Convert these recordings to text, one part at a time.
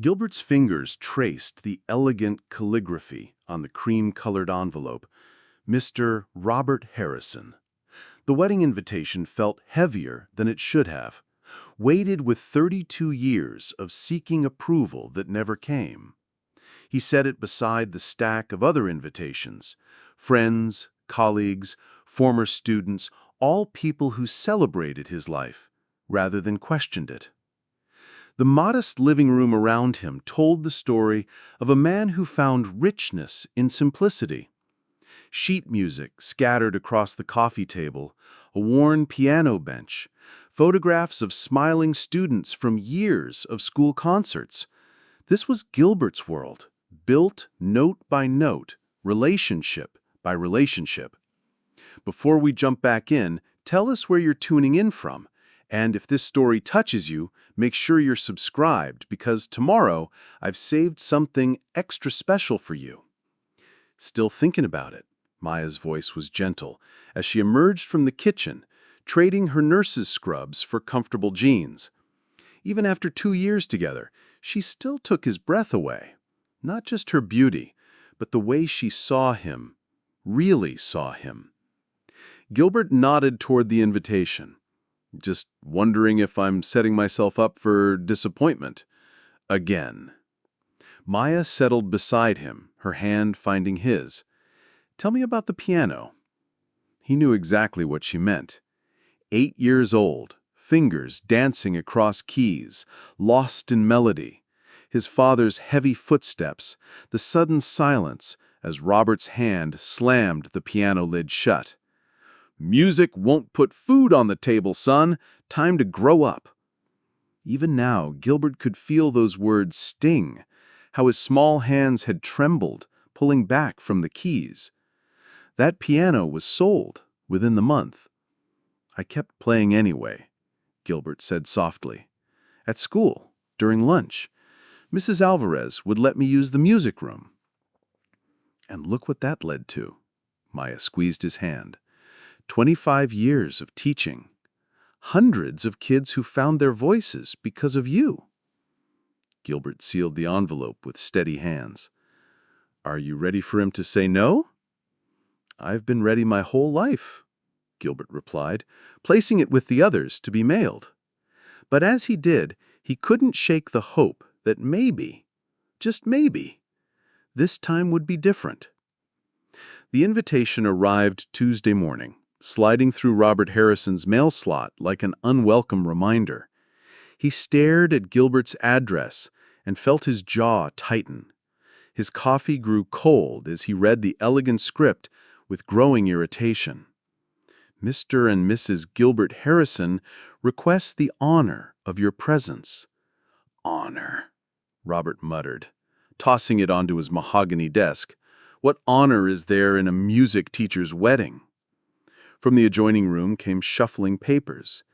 Gilbert's fingers traced the elegant calligraphy on the cream-colored envelope. Mr. Robert Harrison. The wedding invitation felt heavier than it should have, weighted with 32 years of seeking approval that never came. He set it beside the stack of other invitations, friends, colleagues, former students, all people who celebrated his life rather than questioned it. The modest living room around him told the story of a man who found richness in simplicity. Sheet music scattered across the coffee table, a worn piano bench, photographs of smiling students from years of school concerts. This was Gilbert's world, built note by note, relationship by relationship. Before we jump back in, tell us where you're tuning in from. And if this story touches you, make sure you're subscribed because tomorrow I've saved something extra special for you. Still thinking about it? Maya's voice was gentle as she emerged from the kitchen, trading her nurse's scrubs for comfortable jeans. Even after 2 years together, she still took his breath away. Not just her beauty, but the way she saw him, really saw him. Gilbert nodded toward the invitation. Just wondering if I'm setting myself up for disappointment. Again. Maya settled beside him, her hand finding his. Tell me about the piano. He knew exactly what she meant. 8 years old, fingers dancing across keys, lost in melody. His father's heavy footsteps, the sudden silence as Robert's hand slammed the piano lid shut. Music won't put food on the table, son. Time to grow up. Even now, Gilbert could feel those words sting, how his small hands had trembled, pulling back from the keys. That piano was sold within the month. I kept playing anyway, Gilbert said softly. At school, during lunch, Mrs. Alvarez would let me use the music room. And look what that led to. Maya squeezed his hand. 25 years of teaching. Hundreds of kids who found their voices because of you. Gilbert sealed the envelope with steady hands. Are you ready for him to say no? I've been ready my whole life, Gilbert replied, placing it with the others to be mailed. But as he did, he couldn't shake the hope that maybe, just maybe, this time would be different. The invitation arrived Tuesday morning, sliding through Robert Harrison's mail slot like an unwelcome reminder. He stared at Gilbert's address and felt his jaw tighten. His coffee grew cold as he read the elegant script with growing irritation. Mr. and Mrs. Gilbert Harrison request the honor of your presence. Honor, Robert muttered, tossing it onto his mahogany desk. What honor is there in a music teacher's wedding? From the adjoining room came shuffling papers.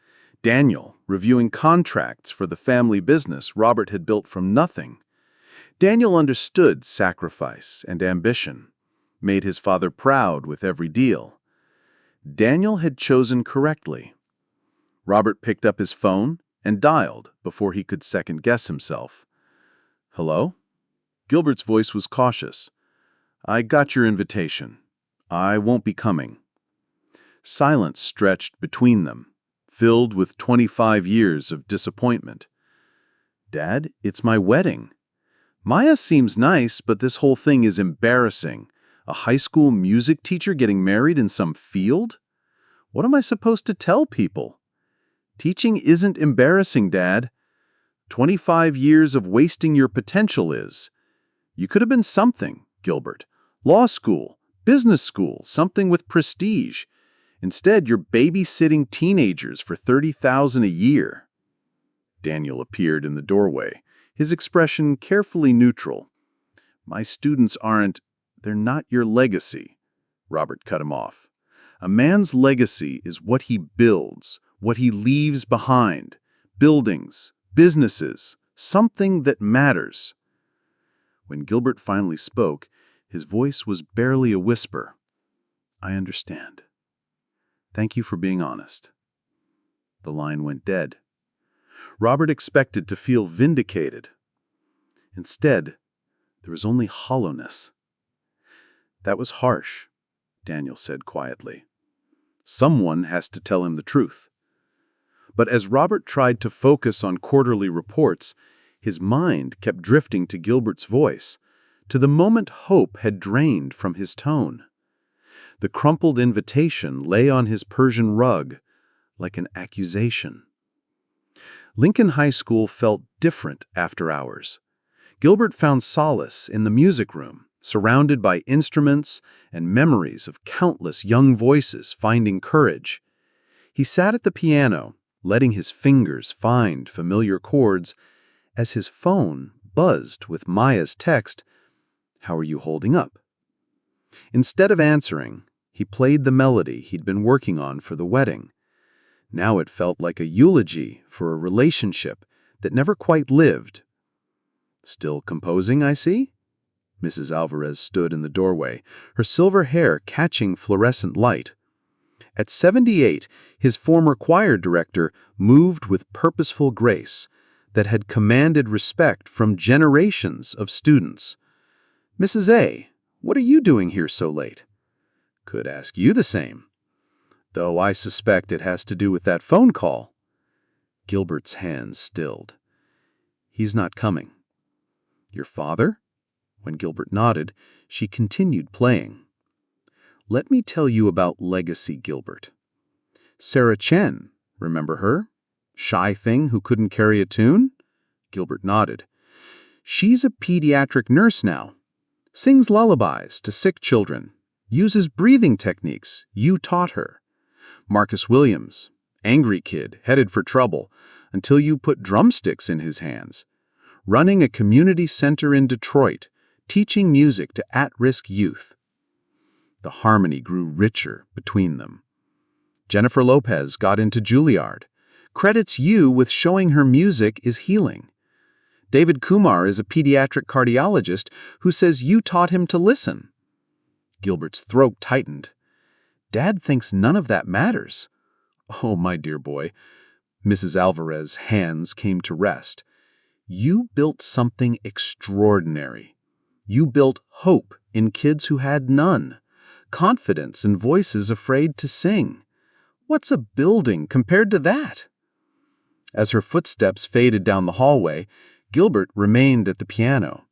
Daniel, reviewing contracts for the family business Robert had built from nothing. Daniel understood sacrifice and ambition, made his father proud with every deal. Daniel had chosen correctly. Robert picked up his phone and dialed before he could second-guess himself. Hello? Gilbert's voice was cautious. I got your invitation. I won't be coming. Silence stretched between them, filled with 25 years of disappointment. Dad, it's my wedding. Maya seems nice, but this whole thing is embarrassing. A high school music teacher getting married in some field? What am I supposed to tell people? Teaching isn't embarrassing, Dad. 25 years of wasting your potential is. You could have been something, Gilbert. Law school, business school, something with prestige. Instead, you're babysitting teenagers for $30,000 a year. Daniel appeared in the doorway, his expression carefully neutral. My students they're not your legacy. Robert cut him off. A man's legacy is what he builds, what he leaves behind. Buildings, businesses, something that matters. When Gilbert finally spoke, his voice was barely a whisper. I understand. Thank you for being honest. The line went dead. Robert expected to feel vindicated. Instead, there was only hollowness. "That was harsh," Daniel said quietly. "Someone has to tell him the truth." But as Robert tried to focus on quarterly reports, his mind kept drifting to Gilbert's voice, to the moment hope had drained from his tone. The crumpled invitation lay on his Persian rug, like an accusation. Lincoln High School felt different after hours. Gilbert found solace in the music room, surrounded by instruments and memories of countless young voices finding courage. He sat at the piano, letting his fingers find familiar chords, as his phone buzzed with Maya's text, "How are you holding up?" Instead of answering, he played the melody he'd been working on for the wedding. Now it felt like a eulogy for a relationship that never quite lived. "Still composing, I see?" Mrs. Alvarez stood in the doorway, her silver hair catching fluorescent light. At 78, his former choir director moved with purposeful grace that had commanded respect from generations of students. "Mrs. A, what are you doing here so late?" "Could ask you the same. Though I suspect it has to do with that phone call." Gilbert's hands stilled. "He's not coming." "Your father?" When Gilbert nodded, she continued playing. "Let me tell you about Legacy Gilbert. Sarah Chen, remember her? Shy thing who couldn't carry a tune?" Gilbert nodded. "She's a pediatric nurse now. Sings lullabies to sick children. Uses breathing techniques you taught her. Marcus Williams, angry kid, headed for trouble, until you put drumsticks in his hands. Running a community center in Detroit, teaching music to at-risk youth." The harmony grew richer between them. "Jennifer Lopez got into Juilliard. Credits you with showing her music is healing. David Kumar is a pediatric cardiologist who says you taught him to listen." Gilbert's throat tightened. "Dad thinks none of that matters." "Oh, my dear boy." Mrs. Alvarez's hands came to rest. "You built something extraordinary. You built hope in kids who had none, confidence in voices afraid to sing. What's a building compared to that?" As her footsteps faded down the hallway, Gilbert remained at the piano.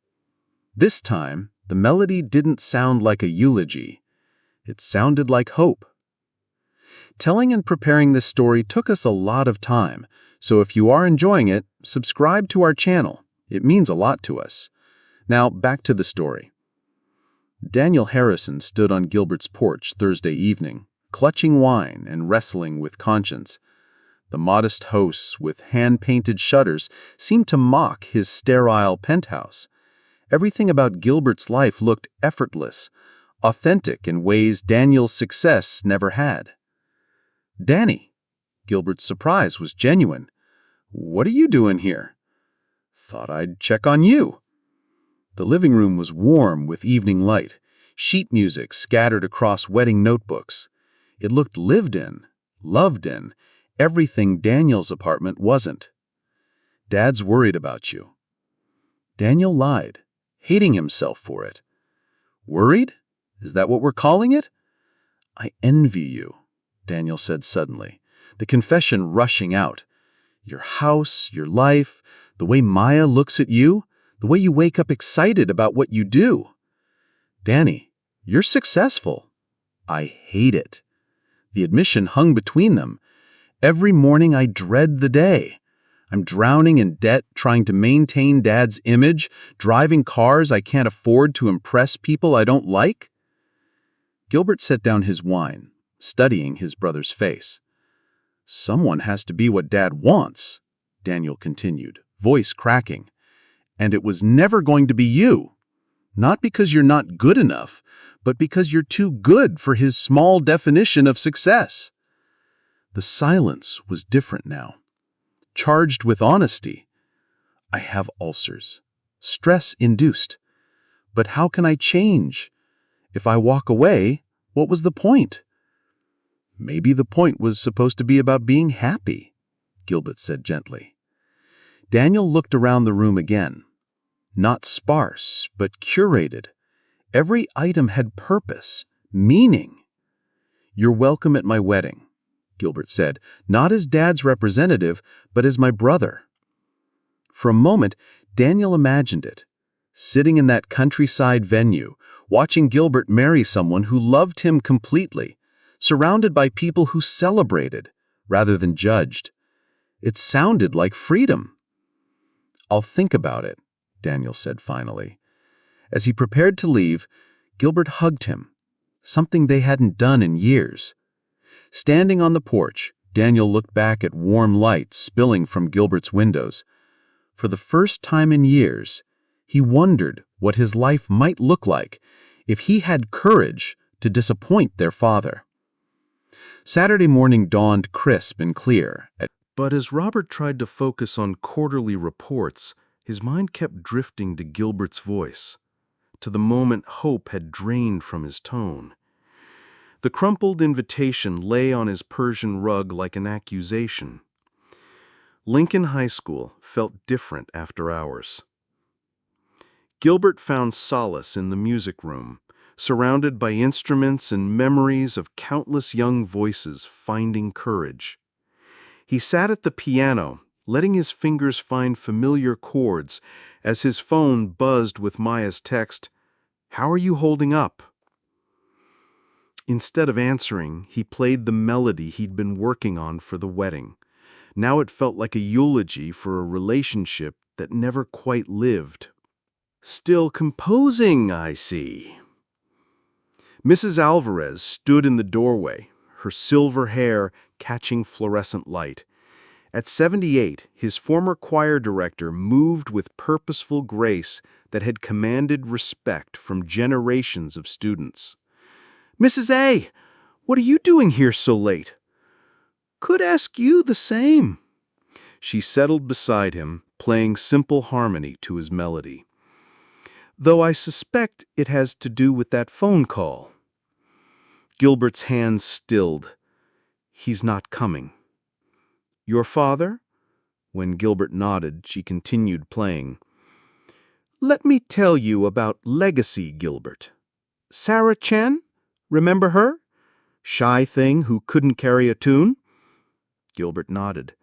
This time, the melody didn't sound like a eulogy. It sounded like hope. Telling and preparing this story took us a lot of time, so if you are enjoying it, subscribe to our channel. It means a lot to us. Now, back to the story. Daniel Harrison stood on Gilbert's porch Thursday evening, clutching wine and wrestling with conscience. The modest house with hand-painted shutters seemed to mock his sterile penthouse. Everything about Gilbert's life looked effortless, authentic in ways Daniel's success never had. "Danny," Gilbert's surprise was genuine. "What are you doing here?" "Thought I'd check on you." The living room was warm with evening light, sheet music scattered across wedding notebooks. It looked lived in, loved in, everything Daniel's apartment wasn't. "Dad's worried about you." Daniel lied, hating himself for it. "Worried? Is that what we're calling it?" "I envy you," Daniel said suddenly, the confession rushing out. "Your house, your life, the way Maya looks at you, the way you wake up excited about what you do." "Danny, you're successful." "I hate it." The admission hung between them. "Every morning I dread the day. I'm drowning in debt trying to maintain Dad's image, driving cars I can't afford to impress people I don't like." Gilbert set down his wine, studying his brother's face. "Someone has to be what Dad wants," Daniel continued, voice cracking. "And it was never going to be you. Not because you're not good enough, but because you're too good for his small definition of success." The silence was different now, charged with honesty. "I have ulcers, stress-induced. But how can I change? If I walk away, what was the point?" "Maybe the point was supposed to be about being happy," Gilbert said gently. Daniel looked around the room again. Not sparse, but curated. Every item had purpose, meaning. "You're welcome at my wedding," Gilbert said, "not as Dad's representative, but as my brother." For a moment, Daniel imagined it, sitting in that countryside venue, watching Gilbert marry someone who loved him completely, surrounded by people who celebrated, rather than judged. It sounded like freedom. "I'll think about it," Daniel said finally. As he prepared to leave, Gilbert hugged him, something they hadn't done in years. Standing on the porch, Daniel looked back at warm light spilling from Gilbert's windows. For the first time in years, he wondered what his life might look like if he had courage to disappoint their father. Saturday morning dawned crisp and clear. But as Robert tried to focus on quarterly reports, his mind kept drifting to Gilbert's voice, to the moment hope had drained from his tone. The crumpled invitation lay on his Persian rug like an accusation. Lincoln High School felt different after hours. Gilbert found solace in the music room, surrounded by instruments and memories of countless young voices finding courage. He sat at the piano, letting his fingers find familiar chords as his phone buzzed with Maya's text, "How are you holding up?" Instead of answering, he played the melody he'd been working on for the wedding. Now it felt like a eulogy for a relationship that never quite lived. "Still composing, I see." Mrs. Alvarez stood in the doorway, her silver hair catching fluorescent light. At 78, his former choir director moved with purposeful grace that had commanded respect from generations of students. "Mrs. A, what are you doing here so late?" "Could ask you the same." She settled beside him, playing simple harmony to his melody. "Though I suspect it has to do with that phone call." Gilbert's hands stilled. "He's not coming." "Your father?" When Gilbert nodded, she continued playing. "Let me tell you about Legacy, Gilbert. Sarah Chen? Remember her? Shy thing who couldn't carry a tune?" Gilbert nodded.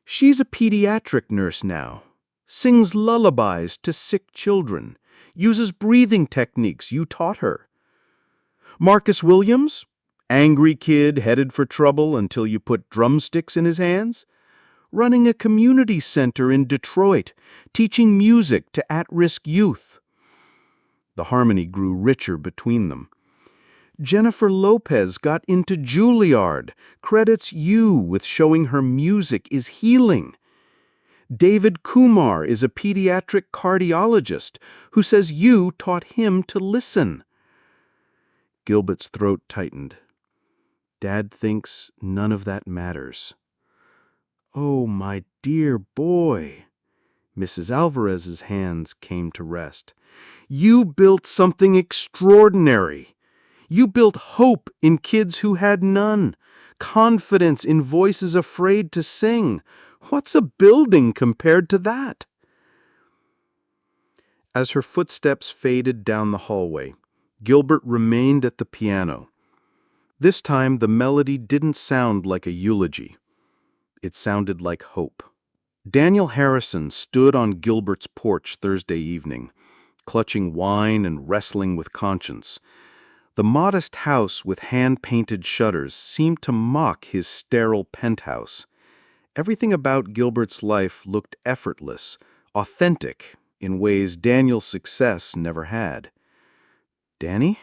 "She's a pediatric nurse now. Sings lullabies to sick children. Uses breathing techniques you taught her. Marcus Williams? Angry kid headed for trouble until you put drumsticks in his hands? Running a community center in Detroit, teaching music to at-risk youth." The harmony grew richer between them. "Jennifer Lopez got into Juilliard, credits you with showing her music is healing. David Kumar is a pediatric cardiologist who says you taught him to listen." Gilbert's throat tightened. "Dad thinks none of that matters." "Oh, my dear boy." Mrs. Alvarez's hands came to rest. "You built something extraordinary. You built hope in kids who had none, confidence in voices afraid to sing. What's a building compared to that?" As her footsteps faded down the hallway, Gilbert remained at the piano. This time the melody didn't sound like a eulogy. It sounded like hope. Daniel Harrison stood on Gilbert's porch Thursday evening, clutching wine and wrestling with conscience. The modest house with hand-painted shutters seemed to mock his sterile penthouse. Everything about Gilbert's life looked effortless, authentic, in ways Daniel's success never had. "Danny?"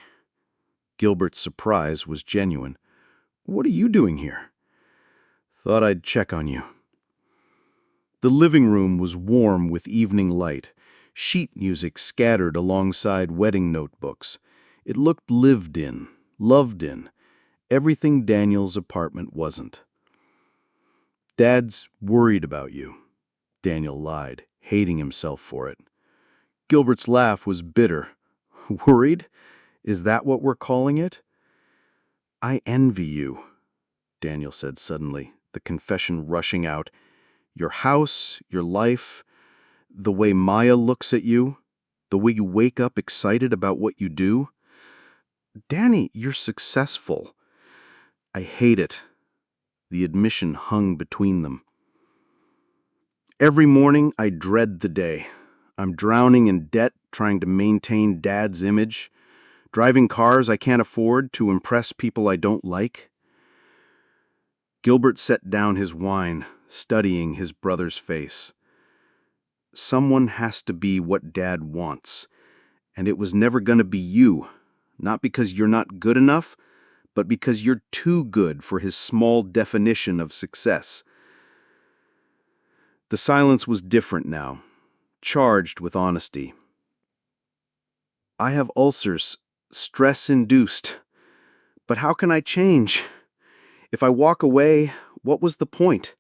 Gilbert's surprise was genuine. "What are you doing here?" "Thought I'd check on you." The living room was warm with evening light, sheet music scattered alongside wedding notebooks. It looked lived in, loved in, everything Daniel's apartment wasn't. "Dad's worried about you," Daniel lied, hating himself for it. Gilbert's laugh was bitter. "Worried? Is that what we're calling it?" "I envy you," Daniel said suddenly, the confession rushing out. "Your house, your life, the way Maya looks at you." The way you wake up excited about what you do? Danny, you're successful. I hate it. The admission hung between them. Every morning, I dread the day. I'm drowning in debt, trying to maintain Dad's image, driving cars I can't afford to impress people I don't like. Gilbert set down his wine, studying his brother's face. Someone has to be what Dad wants, and it was never going to be you, not because you're not good enough, but because you're too good for his small definition of success. The silence was different now, charged with honesty. I have ulcers, stress-induced. But how can I change? If I walk away, what was the point?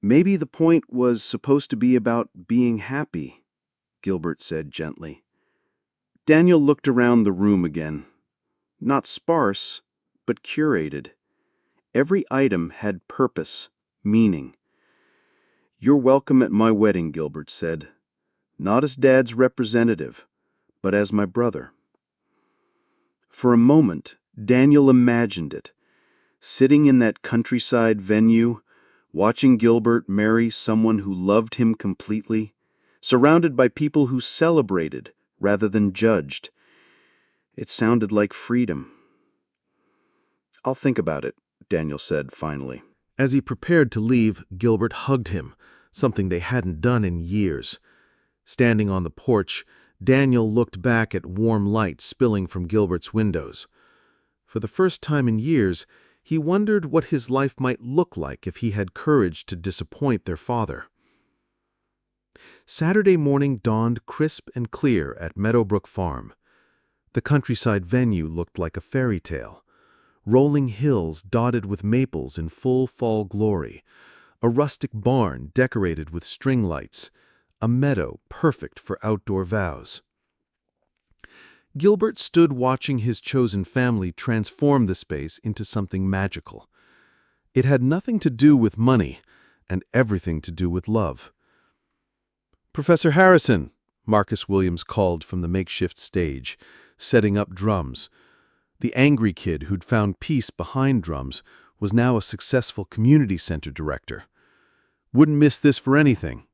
Maybe the point was supposed to be about being happy, Gilbert said gently. Daniel looked around the room again. Not sparse, but curated. Every item had purpose, meaning. You're welcome at my wedding, Gilbert said. Not as Dad's representative, but as my brother. For a moment, Daniel imagined it, sitting in that countryside venue, watching Gilbert marry someone who loved him completely, surrounded by people who celebrated rather than judged. It sounded like freedom. I'll think about it, Daniel said finally. As he prepared to leave, Gilbert hugged him, something they hadn't done in years. Standing on the porch, Daniel looked back at warm light spilling from Gilbert's windows. For the first time in years, he wondered what his life might look like if he had courage to disappoint their father. Saturday morning dawned crisp and clear at Meadowbrook Farm. The countryside venue looked like a fairy tale. Rolling hills dotted with maples in full fall glory, a rustic barn decorated with string lights, a meadow perfect for outdoor vows. Gilbert stood watching his chosen family transform the space into something magical. It had nothing to do with money and everything to do with love. "Professor Harrison," Marcus Williams called from the makeshift stage, setting up drums. The angry kid who'd found peace behind drums was now a successful community center director. Wouldn't miss this for anything.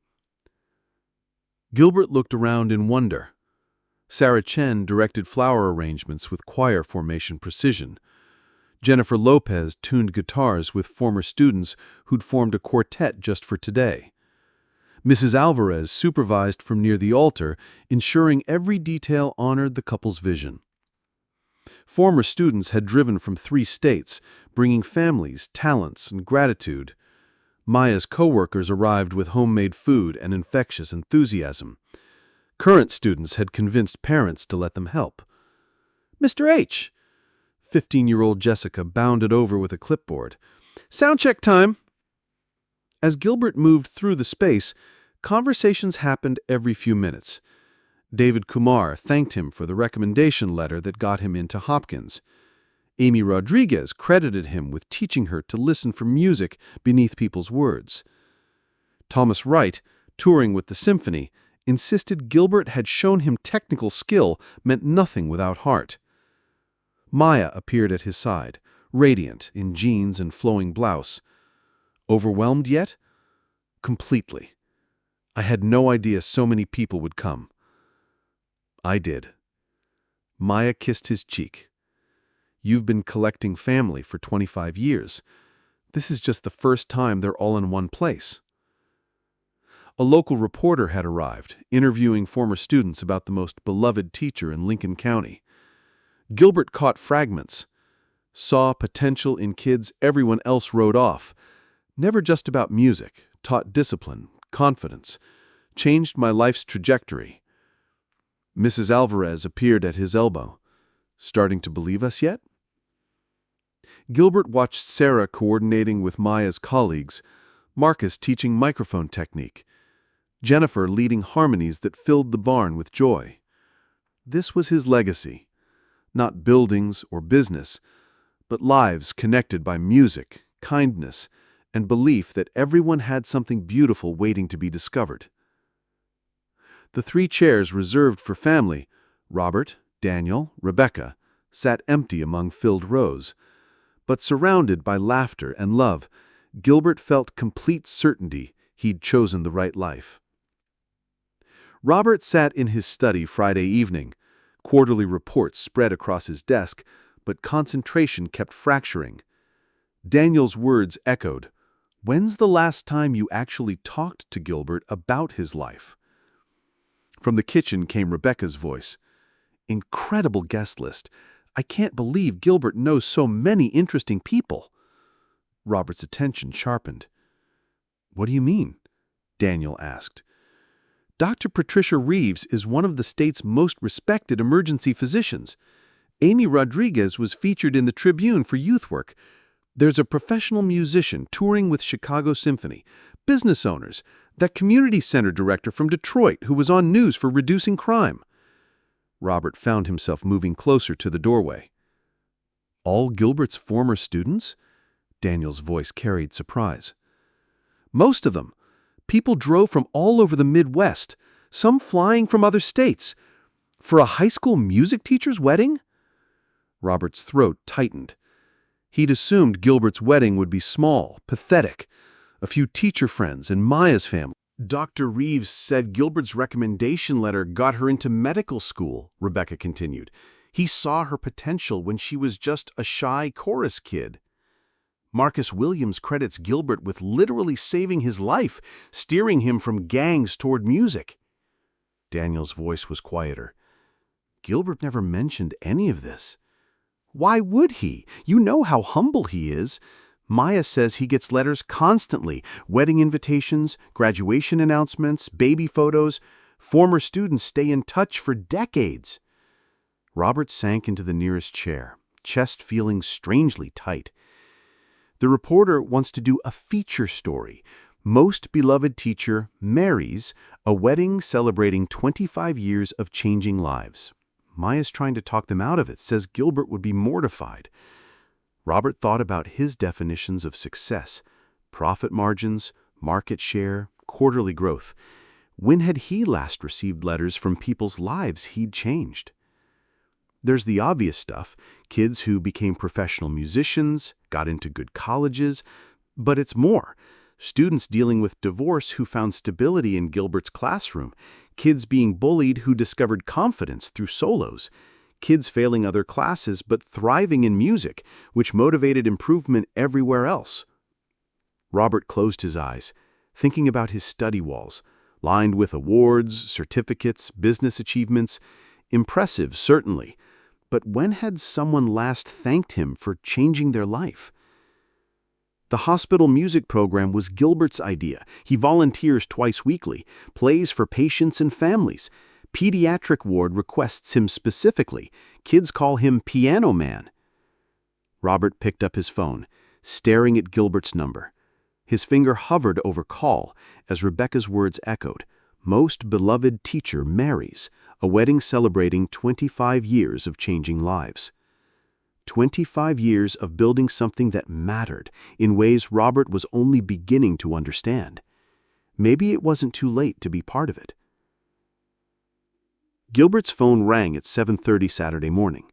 Gilbert looked around in wonder. Sarah Chen directed flower arrangements with choir formation precision. Jennifer Lopez tuned guitars with former students who'd formed a quartet just for today. Mrs. Alvarez supervised from near the altar, ensuring every detail honored the couple's vision. Former students had driven from 3 states, bringing families, talents, and gratitude. Maya's co-workers arrived with homemade food and infectious enthusiasm. Current students had convinced parents to let them help. "Mr. H!" 15-year-old Jessica bounded over with a clipboard. "Sound check time!" As Gilbert moved through the space, conversations happened every few minutes. David Kumar thanked him for the recommendation letter that got him into Hopkins. Amy Rodriguez credited him with teaching her to listen for music beneath people's words. Thomas Wright, touring with the symphony, insisted Gilbert had shown him technical skill meant nothing without heart. Maya appeared at his side, radiant in jeans and flowing blouse. Overwhelmed yet? Completely. I had no idea so many people would come. I did. Maya kissed his cheek. "You've been collecting family for 25 years. This is just the first time they're all in one place." A local reporter had arrived, interviewing former students about the most beloved teacher in Lincoln County. Gilbert caught fragments, saw potential in kids everyone else wrote off. Never just about music, taught discipline, confidence, changed my life's trajectory. Mrs. Alvarez appeared at his elbow. "Starting to believe us yet?" Gilbert watched Sarah coordinating with Maya's colleagues, Marcus teaching microphone technique, Jennifer leading harmonies that filled the barn with joy. This was his legacy. Not buildings or business, but lives connected by music, kindness, and belief that everyone had something beautiful waiting to be discovered. The 3 chairs reserved for family, Robert, Daniel, Rebecca, sat empty among filled rows. But surrounded by laughter and love, Gilbert felt complete certainty he'd chosen the right life. Robert sat in his study Friday evening. Quarterly reports spread across his desk, but concentration kept fracturing. Daniel's words echoed. "When's the last time you actually talked to Gilbert about his life?" From the kitchen came Rebecca's voice. "Incredible guest list. I can't believe Gilbert knows so many interesting people." Robert's attention sharpened. "What do you mean?" Daniel asked. "Dr. Patricia Reeves is one of the state's most respected emergency physicians. Amy Rodriguez was featured in the Tribune for youth work. There's a professional musician touring with Chicago Symphony, business owners, that community center director from Detroit who was on news for reducing crime." Robert found himself moving closer to the doorway. "All Gilbert's former students?" Daniel's voice carried surprise. "Most of them. People drove from all over the Midwest, some flying from other states. For a high school music teacher's wedding?" Robert's throat tightened. He'd assumed Gilbert's wedding would be small, pathetic. A few teacher friends and Maya's family. "Dr. Reeves said Gilbert's recommendation letter got her into medical school," Rebecca continued. "He saw her potential when she was just a shy chorus kid. Marcus Williams credits Gilbert with literally saving his life, steering him from gangs toward music." Daniel's voice was quieter. "Gilbert never mentioned any of this." "Why would he? You know how humble he is. Maya says he gets letters constantly, wedding invitations, graduation announcements, baby photos. Former students stay in touch for decades." Robert sank into the nearest chair, chest feeling strangely tight. "The reporter wants to do a feature story. Most beloved teacher marries, a wedding celebrating 25 years of changing lives. Maya's trying to talk them out of it, says Gilbert would be mortified." Robert thought about his definitions of success: profit margins, market share, quarterly growth. When had he last received letters from people's lives he'd changed? There's the obvious stuff, kids who became professional musicians, got into good colleges, but it's more. Students dealing with divorce who found stability in Gilbert's classroom, kids being bullied who discovered confidence through solos, kids failing other classes but thriving in music, which motivated improvement everywhere else. Robert closed his eyes, thinking about his study walls, lined with awards, certificates, business achievements. Impressive, certainly. But when had someone last thanked him for changing their life? The hospital music program was Gilbert's idea. He volunteers twice weekly, plays for patients and families. Pediatric ward requests him specifically. Kids call him Piano Man. Robert picked up his phone, staring at Gilbert's number. His finger hovered over call as Rebecca's words echoed. "Most beloved teacher marries, a wedding celebrating 25 years of changing lives." 25 years of building something that mattered in ways Robert was only beginning to understand. Maybe it wasn't too late to be part of it. Gilbert's phone rang at 7:30 Saturday morning.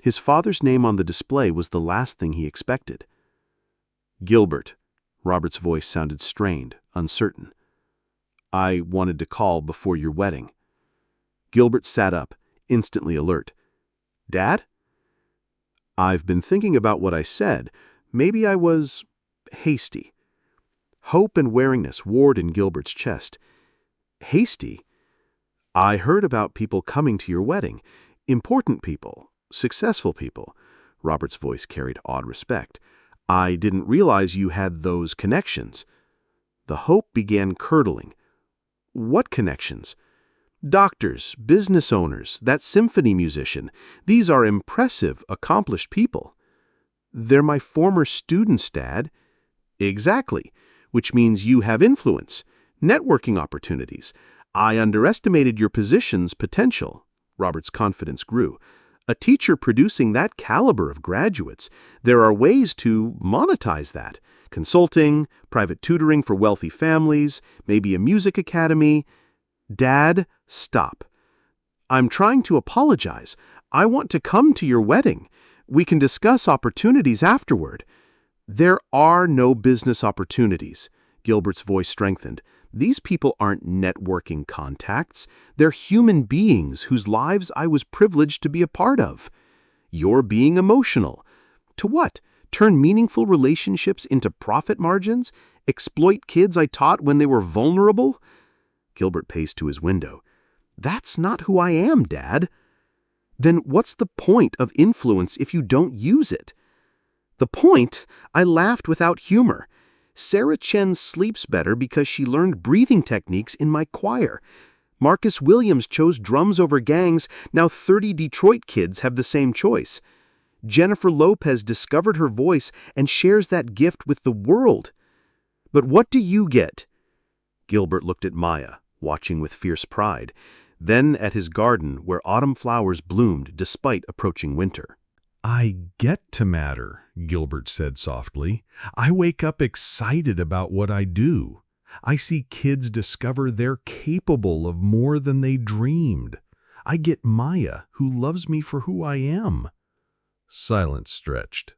His father's name on the display was the last thing he expected. "Gilbert." Robert's voice sounded strained, uncertain. "I wanted to call before your wedding." Gilbert sat up, instantly alert. "Dad?" "I've been thinking about what I said. Maybe I was hasty." Hope and wariness warred in Gilbert's chest. "Hasty? I heard about people coming to your wedding. Important people, successful people." Robert's voice carried odd respect. "I didn't realize you had those connections." The hope began curdling. "What connections?" "Doctors, business owners, that symphony musician. These are impressive, accomplished people." "They're my former students, Dad." "Exactly, which means you have influence, networking opportunities. I underestimated your position's potential." Robert's confidence grew. "A teacher producing that caliber of graduates, there are ways to monetize that. Consulting, private tutoring for wealthy families, maybe a music academy." "Dad," Stop. I'm trying to apologize. I want to come to your wedding. We can discuss opportunities afterward. There are no business opportunities. Gilbert's voice strengthened. These people aren't networking contacts. They're human beings whose lives I was privileged to be a part of. You're being emotional. To what? Turn meaningful relationships into profit margins? Exploit kids I taught when they were vulnerable? Gilbert paced to his window. That's not who I am, Dad. Then what's the point of influence if you don't use it? The point? I laughed without humor. Sarah Chen sleeps better because she learned breathing techniques in my choir. Marcus Williams chose drums over gangs. Now 30 Detroit kids have the same choice. Jennifer Lopez discovered her voice and shares that gift with the world. But what do you get? Gilbert looked at Maya, watching with fierce pride, then at his garden where autumn flowers bloomed despite approaching winter. I get to matter, Gilbert said softly. I wake up excited about what I do. I see kids discover they're capable of more than they dreamed. I get Maya, who loves me for who I am. Silence stretched.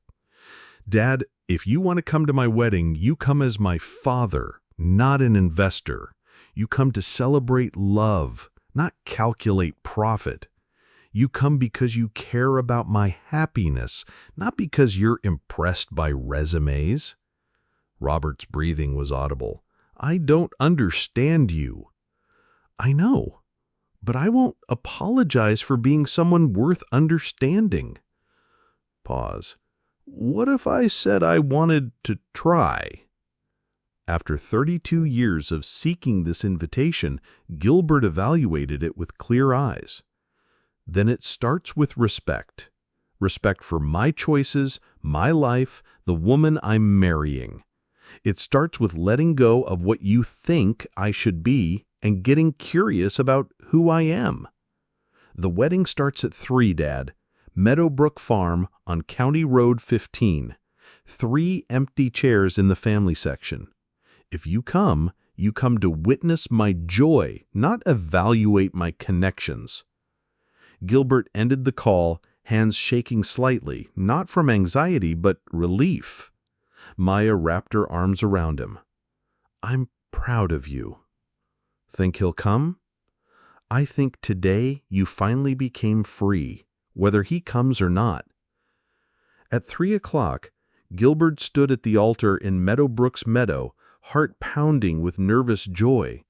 Dad, if you want to come to my wedding, you come as my father, not an investor. You come to celebrate love, not calculate profit. You come because you care about my happiness, not because you're impressed by resumes. Robert's breathing was audible. I don't understand you. I know, but I won't apologize for being someone worth understanding. Pause. What if I said I wanted to try? After 32 years of seeking this invitation, Gilbert evaluated it with clear eyes. Then it starts with respect. Respect for my choices, my life, the woman I'm marrying. It starts with letting go of what you think I should be and getting curious about who I am. The wedding starts at 3, Dad. Meadowbrook Farm on County Road 15. 3 empty chairs in the family section. If you come to witness my joy, not evaluate my connections. Gilbert ended the call, hands shaking slightly, not from anxiety but relief. Maya wrapped her arms around him. I'm proud of you. Think he'll come? I think today you finally became free, whether he comes or not. At 3 o'clock, Gilbert stood at the altar in Meadowbrook's meadow, heart pounding with nervous joy.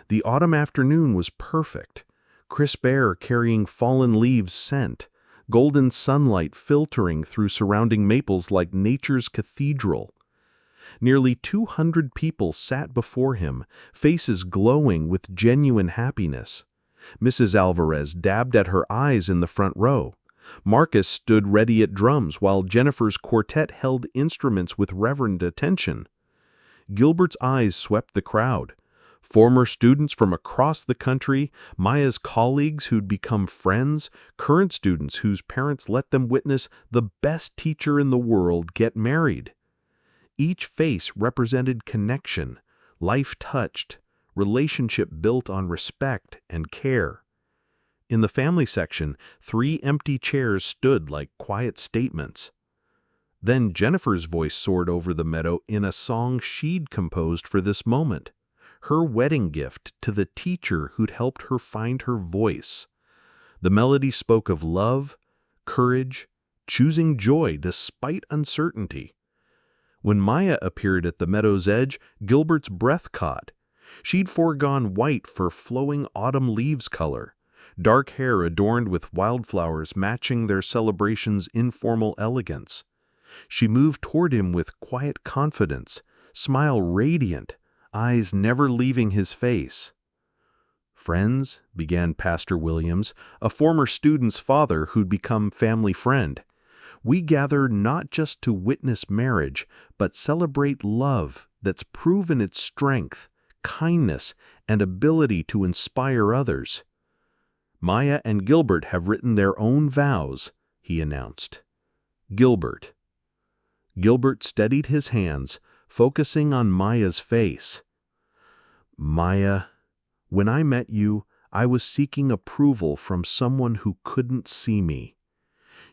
The autumn afternoon was perfect. Crisp air carrying fallen leaves' scent, golden sunlight filtering through surrounding maples like nature's cathedral. Nearly 200 people sat before him, faces glowing with genuine happiness. Mrs. Alvarez dabbed at her eyes in the front row. Marcus stood ready at drums while Jennifer's quartet held instruments with reverent attention. Gilbert's eyes swept the crowd. Former students from across the country, Maya's colleagues who'd become friends, current students whose parents let them witness the best teacher in the world get married. Each face represented connection, life touched, relationship built on respect and care. In the family section, 3 empty chairs stood like quiet statements. Then Jennifer's voice soared over the meadow in a song she'd composed for this moment, her wedding gift to the teacher who'd helped her find her voice. The melody spoke of love, courage, choosing joy despite uncertainty. When Maya appeared at the meadow's edge, Gilbert's breath caught. She'd foregone white for flowing autumn leaves color, dark hair adorned with wildflowers matching their celebration's informal elegance. She moved toward him with quiet confidence, smile radiant, eyes never leaving his face. Friends, began Pastor Williams, a former student's father who'd become family friend. We gather not just to witness marriage, but celebrate love that's proven its strength, kindness, and ability to inspire others. Maya and Gilbert have written their own vows, he announced. Gilbert. Gilbert steadied his hands, focusing on Maya's face. Maya, when I met you, I was seeking approval from someone who couldn't see me.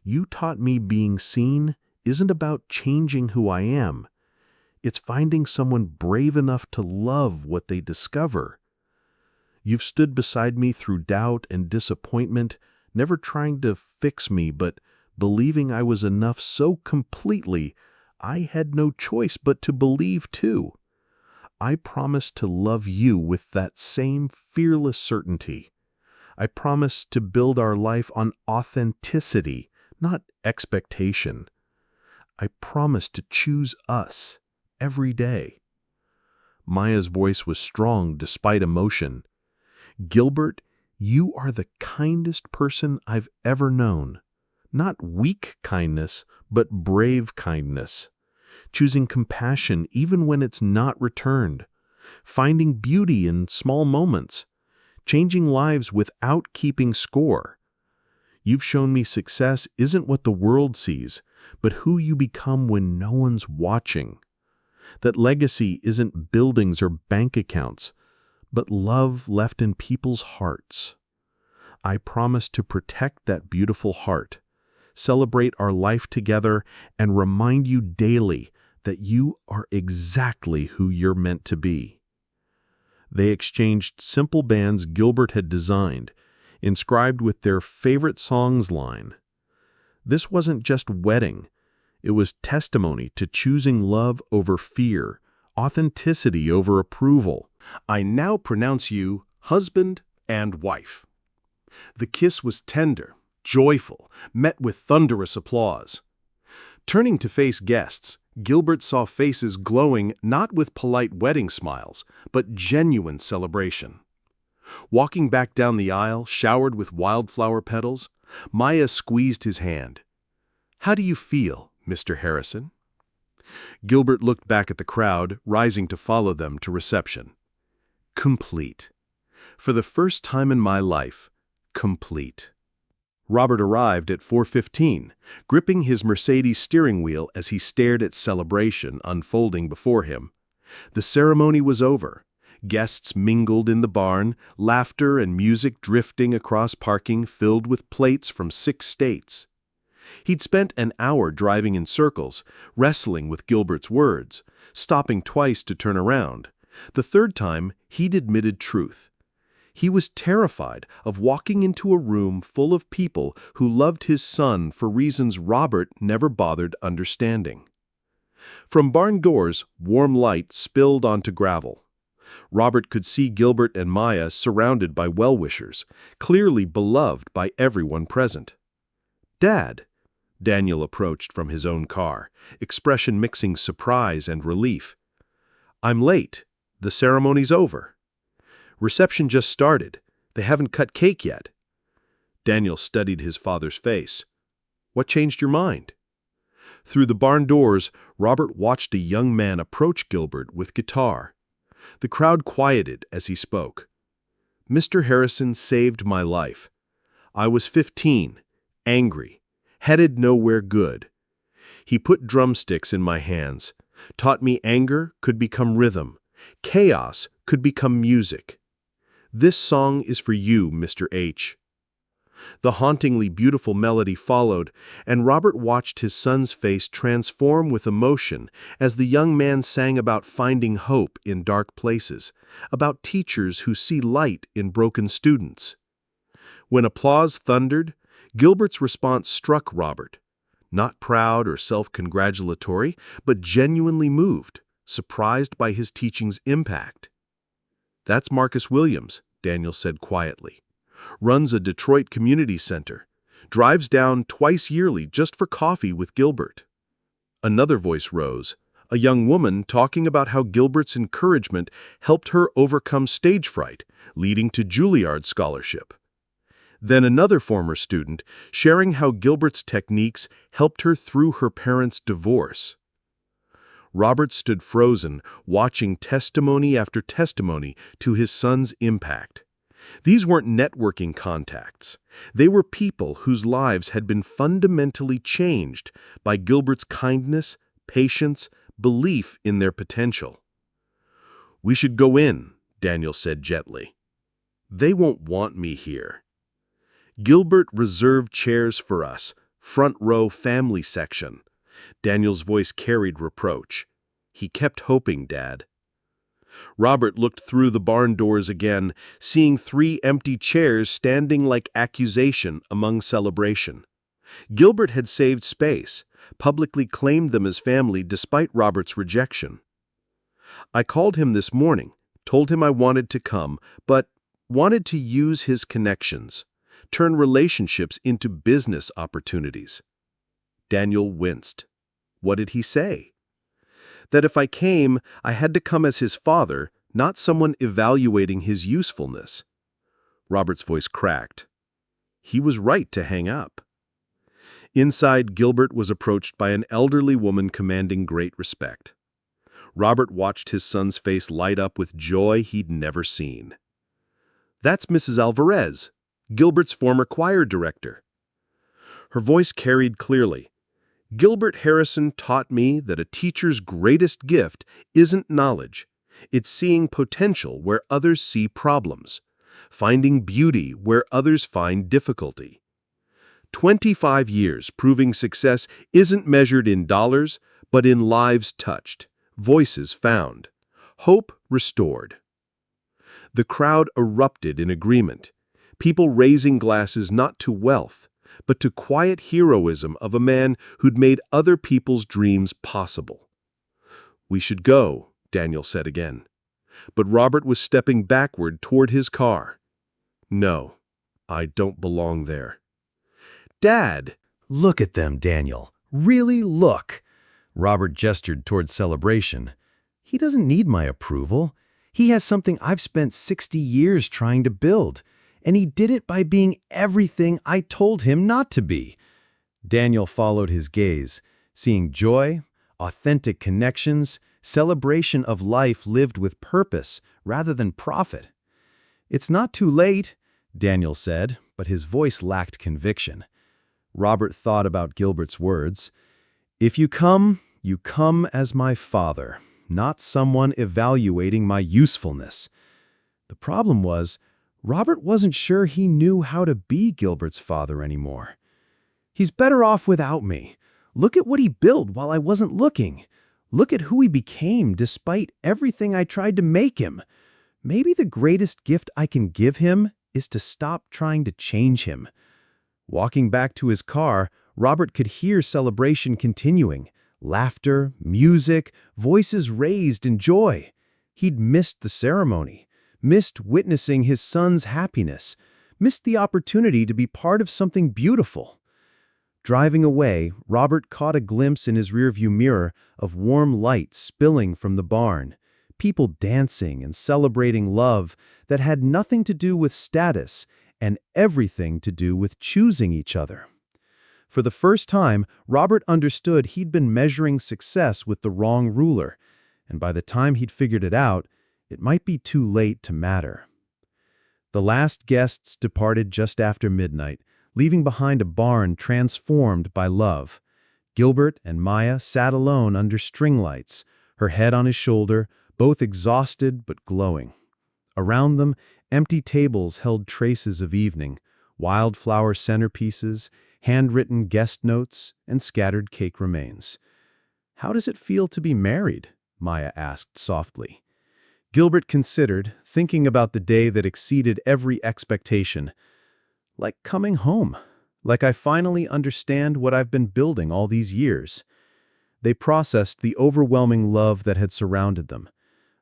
You taught me being seen isn't about changing who I am. It's finding someone brave enough to love what they discover. You've stood beside me through doubt and disappointment, never trying to fix me, but believing I was enough so completely I had no choice but to believe too. I promise to love you with that same fearless certainty. I promise to build our life on authenticity, not expectation. I promise to choose us every day. Maya's voice was strong despite emotion. Gilbert, you are the kindest person I've ever known. Not weak kindness, but brave kindness. Choosing compassion even when it's not returned. Finding beauty in small moments. Changing lives without keeping score. You've shown me success isn't what the world sees, but who you become when no one's watching. That legacy isn't buildings or bank accounts, but love left in people's hearts. I promise to protect that beautiful heart, celebrate our life together, and remind you daily that you are exactly who you're meant to be. They exchanged simple bands Gilbert had designed, inscribed with their favorite songs line. This wasn't just wedding. It was testimony to choosing love over fear, authenticity over approval. I now pronounce you husband and wife. The kiss was tender, joyful, met with thunderous applause. Turning to face guests, Gilbert saw faces glowing not with polite wedding smiles, but genuine celebration. Walking back down the aisle, showered with wildflower petals, Maya squeezed his hand. "How do you feel, Mr. Harrison?" Gilbert looked back at the crowd, rising to follow them to reception. Complete. For the first time in my life, complete. Robert arrived at 4:15, gripping his Mercedes steering wheel as he stared at celebration unfolding before him. The ceremony was over. Guests mingled in the barn, laughter and music drifting across parking filled with plates from 6 states. He'd spent an hour driving in circles, wrestling with Gilbert's words, stopping twice to turn around. The third time, he'd admitted truth. He was terrified of walking into a room full of people who loved his son for reasons Robert never bothered understanding. From barn doors, warm light spilled onto gravel. Robert could see Gilbert and Maya surrounded by well-wishers, clearly beloved by everyone present. "Dad," Daniel approached from his own car, expression mixing surprise and relief. "I'm late. The ceremony's over." "Reception just started. They haven't cut cake yet." Daniel studied his father's face. "What changed your mind?" Through the barn doors, Robert watched a young man approach Gilbert with guitar. The crowd quieted as he spoke. "Mr. Harrison saved my life. I was 15, angry, headed nowhere good. He put drumsticks in my hands, taught me anger could become rhythm, chaos could become music. This song is for you, Mr. H." The hauntingly beautiful melody followed, and Robert watched his son's face transform with emotion as the young man sang about finding hope in dark places, about teachers who see light in broken students. When applause thundered, Gilbert's response struck Robert, not proud or self-congratulatory, but genuinely moved, surprised by his teaching's impact. "That's Marcus Williams," Daniel said quietly. "Runs a Detroit community center. Drives down twice yearly just for coffee with Gilbert." Another voice rose, a young woman talking about how Gilbert's encouragement helped her overcome stage fright, leading to Juilliard scholarship. Then another former student sharing how Gilbert's techniques helped her through her parents' divorce. Robert stood frozen, watching testimony after testimony to his son's impact. These weren't networking contacts. They were people whose lives had been fundamentally changed by Gilbert's kindness, patience, belief in their potential. "We should go in," Daniel said gently. They won't want me here. Gilbert reserved chairs for us, front row family section. Daniel's voice carried reproach. He kept hoping, Dad. Robert looked through the barn doors again, seeing 3 empty chairs standing like accusation among celebration. Gilbert had saved space, publicly claimed them as family despite Robert's rejection. I called him this morning, told him I wanted to come, but wanted to use his connections, turn relationships into business opportunities. Daniel winced. What did he say? That if I came, I had to come as his father, not someone evaluating his usefulness. Robert's voice cracked. He was right to hang up. Inside, Gilbert was approached by an elderly woman commanding great respect. Robert watched his son's face light up with joy he'd never seen. That's Mrs. Alvarez, Gilbert's former choir director. Her voice carried clearly. Gilbert Harrison taught me that a teacher's greatest gift isn't knowledge. It's seeing potential where others see problems, finding beauty where others find difficulty. 25 years proving success isn't measured in dollars, but in lives touched, voices found, hope restored. The crowd erupted in agreement, people raising glasses not to wealth, but to quiet heroism of a man who'd made other people's dreams possible. We should go, Daniel said again. But Robert was stepping backward toward his car. No, I don't belong there. Dad! Look at them, Daniel. Really look. Robert gestured toward celebration. He doesn't need my approval. He has something I've spent 60 years trying to build. And he did it by being everything I told him not to be. Daniel followed his gaze, seeing joy, authentic connections, celebration of life lived with purpose rather than profit. It's not too late, Daniel said, but his voice lacked conviction. Robert thought about Gilbert's words. If you come as my father, not someone evaluating my usefulness. The problem was, Robert wasn't sure he knew how to be Gilbert's father anymore. He's better off without me. Look at what he built while I wasn't looking. Look at who he became despite everything I tried to make him. Maybe the greatest gift I can give him is to stop trying to change him. Walking back to his car, Robert could hear celebration continuing. Laughter, music, voices raised in joy. He'd missed the ceremony. Missed witnessing his son's happiness, missed the opportunity to be part of something beautiful. Driving away, Robert caught a glimpse in his rearview mirror of warm light spilling from the barn, people dancing and celebrating love that had nothing to do with status and everything to do with choosing each other. For the first time, Robert understood he'd been measuring success with the wrong ruler, and by the time he'd figured it out, it might be too late to matter. The last guests departed just after midnight, leaving behind a barn transformed by love. Gilbert and Maya sat alone under string lights, her head on his shoulder, both exhausted but glowing. Around them, empty tables held traces of evening, wildflower centerpieces, handwritten guest notes, and scattered cake remains. "How does it feel to be married?" Maya asked softly. Gilbert considered, thinking about the day that exceeded every expectation. Like coming home. Like I finally understand what I've been building all these years. They processed the overwhelming love that had surrounded them.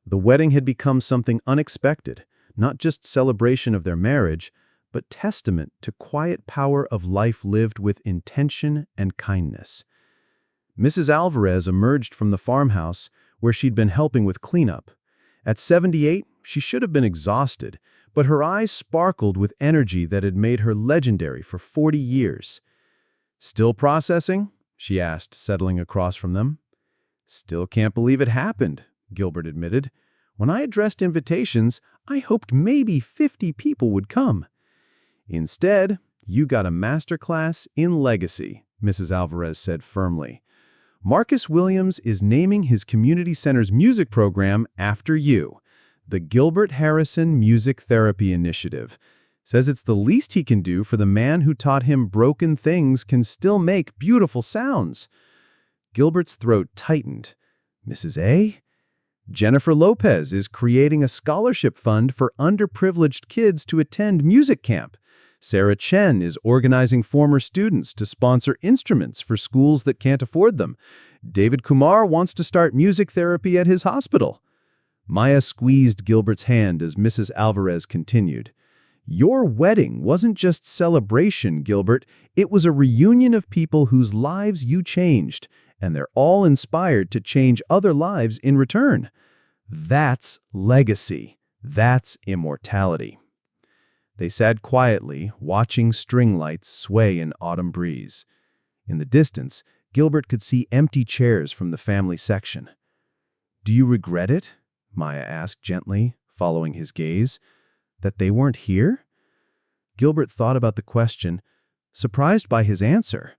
The wedding had become something unexpected, not just celebration of their marriage, but testament to quiet power of life lived with intention and kindness. Mrs. Alvarez emerged from the farmhouse, where she'd been helping with cleanup. At 78, she should have been exhausted, but her eyes sparkled with energy that had made her legendary for 40 years. "Still processing?" she asked, settling across from them. "Still can't believe it happened," Gilbert admitted. "When I addressed invitations, I hoped maybe 50 people would come. Instead, you got a masterclass in legacy," Mrs. Alvarez said firmly. "Marcus Williams is naming his community center's music program after you. The Gilbert Harrison Music Therapy Initiative. Says it's the least he can do for the man who taught him broken things can still make beautiful sounds. Gilbert's throat tightened. Mrs. A? Jennifer Lopez is creating a scholarship fund for underprivileged kids to attend music camp. Sarah Chen is organizing former students to sponsor instruments for schools that can't afford them. David Kumar wants to start music therapy at his hospital. Maya squeezed Gilbert's hand as Mrs. Alvarez continued. Your wedding wasn't just celebration, Gilbert. It was a reunion of people whose lives you changed, and they're all inspired to change other lives in return. That's legacy. That's immortality. They sat quietly, watching string lights sway in autumn breeze. In the distance, Gilbert could see empty chairs from the family section. Do you regret it? Maya asked gently, following his gaze. That they weren't here? Gilbert thought about the question, surprised by his answer.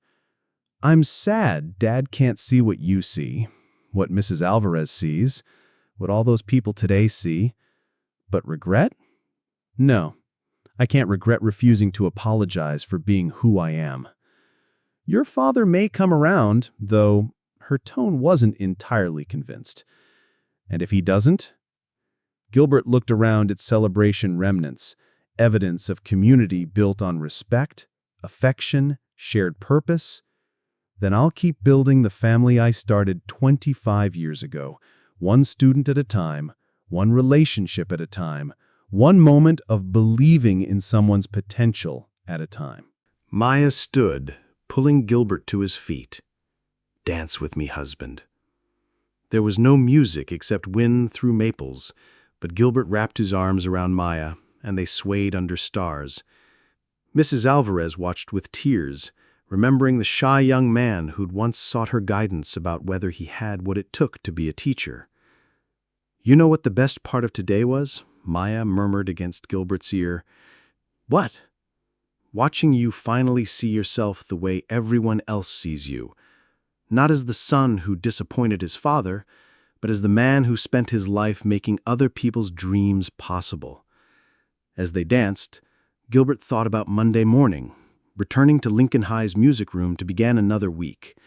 I'm sad Dad can't see what you see, what Mrs. Alvarez sees, what all those people today see. But regret? No. I can't regret refusing to apologize for being who I am. Your father may come around, though her tone wasn't entirely convinced. And if he doesn't? Gilbert looked around at celebration remnants, evidence of community built on respect, affection, shared purpose. Then I'll keep building the family I started 25 years ago, one student at a time, one relationship at a time, one moment of believing in someone's potential at a time. Maya stood, pulling Gilbert to his feet. Dance with me, husband. There was no music except wind through maples, but Gilbert wrapped his arms around Maya, and they swayed under stars. Mrs. Alvarez watched with tears, remembering the shy young man who'd once sought her guidance about whether he had what it took to be a teacher. You know what the best part of today was? Maya murmured against Gilbert's ear. What? Watching you finally see yourself the way everyone else sees you. Not as the son who disappointed his father, but as the man who spent his life making other people's dreams possible. As they danced, Gilbert thought about Monday morning, returning to Lincoln High's music room to begin another week.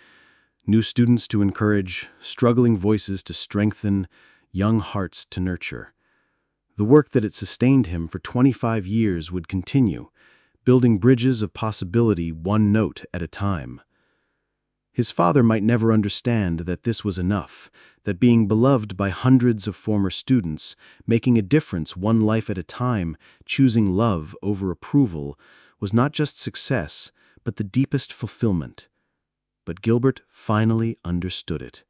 New students to encourage, struggling voices to strengthen, young hearts to nurture. The work that had sustained him for 25 years would continue, building bridges of possibility one note at a time. His father might never understand that this was enough, that being beloved by hundreds of former students, making a difference one life at a time, choosing love over approval, was not just success, but the deepest fulfillment. But Gilbert finally understood it.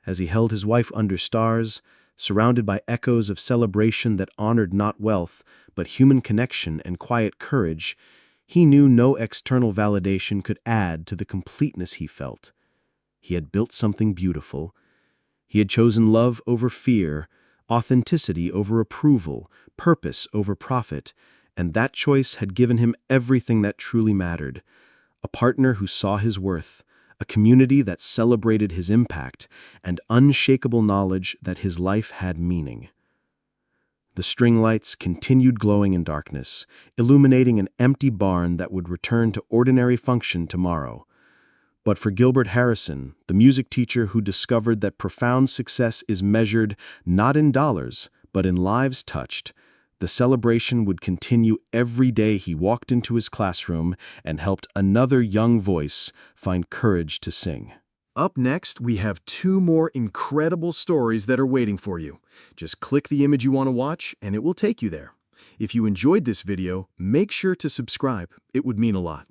As he held his wife under stars, surrounded by echoes of celebration that honored not wealth, but human connection and quiet courage, he knew no external validation could add to the completeness he felt. He had built something beautiful. He had chosen love over fear, authenticity over approval, purpose over profit, and that choice had given him everything that truly mattered. A partner who saw his worth, a community that celebrated his impact, and unshakable knowledge that his life had meaning. The string lights continued glowing in darkness, illuminating an empty barn that would return to ordinary function tomorrow. But for Gilbert Harrison, the music teacher who discovered that profound success is measured not in dollars, but in lives touched, the celebration would continue every day he walked into his classroom and helped another young voice find courage to sing. Up next, we have 2 more incredible stories that are waiting for you. Just click the image you want to watch, and it will take you there. If you enjoyed this video, make sure to subscribe. It would mean a lot.